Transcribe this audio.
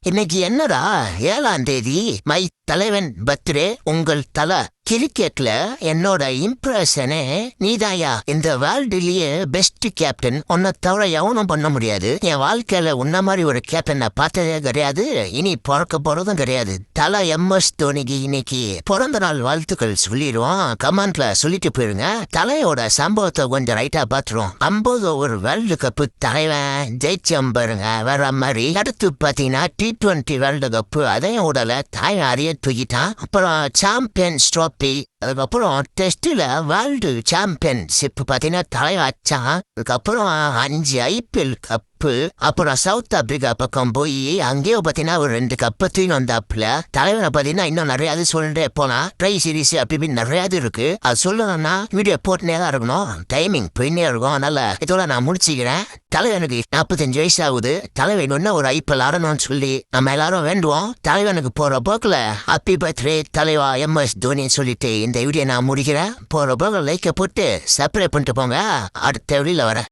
இன்னைக்கு என்னடா 7ஆம் தேதி மை தலைவன் பர்த்டே. உங்கள் தலை கிரிக்கெட்ல என்னோட இம்ப்ரெஷனே நீதாயா. இந்த வேர்ல்டுலயே பெஸ்ட் கேப்டன். உன்னை தவிர எவனும் பண்ண முடியாது. என் வாழ்க்கையில உன்ன மாதிரி ஒரு கேப்டன் நான் பார்த்ததே கிடையாது, இனி பிறக்க போறதும் கிடையாது. தலை MS தோனிக்கு இன்னைக்கு பிறந்த நாள் வாழ்த்துக்கள் சொல்லிடுவோம். கமெண்ட்ல சொல்லிட்டு போயிருங்க. தலையோட சம்பவத்தை கொஞ்சம் ரைட்டா பாத்துருவோம். 50 ஒரு வேர்ல்டு கப்பு தலைவன் ஜெயிச்சம் பாருங்க. வேற மாதிரி அடுத்து பாத்தீங்கன்னா T20 வேர்ல்டு கப்பு அதையும் உடல தாய் அறிய தூக்கிட்டான். அப்புறம் சாம்பியன்ஸ் ட்ரோபி, அதுக்கப்புறம் டெஸ்ட்ல வேர்ல்டு சாம்பியன்ஷிப் பாத்தீங்கன்னா தலைவாச்சான். அதுக்கப்புறம் 5 IPL கப்பு, அப்புறம் சவுத் ஆப்பிரிக்கா பக்கம் போய் அங்கேயோ பாத்தீங்கன்னா ஒரு 2 கப்பு தூக்கி வந்தாப்புல. தலைவனை பாத்தீங்கன்னா இன்னும் நிறைய சொல்லிட்டே போனா. ட்ரை சீரீஸ் அப்படி நிறைய இருக்கு. அது சொல்லணும்னா வீடியோ போட்டுனே தான் இருக்கணும், டைமிங் போயின்னே இருக்கும். அதனால இதோட நான் முடிச்சுக்கிறேன். தலைவனுக்கு 45 வயசு ஆகுது. தலைவன் இன்னும் ஒரு IPL ஆடணும்னு சொல்லி நம்ம எல்லாரும் வேண்டுவோம். தலைவனுக்கு போற போக்குல ஹாப்பி பர்த்டே தலைவா MS தோனி சொல்லிட்டு இந்த வீடியோ நான் முடிக்கிறேன். போற போக லைக்க போட்டு சப்ஸ்கிரைப் பண்ணிட்டு போங்க. அடுத்த வீடியோல வரேன்.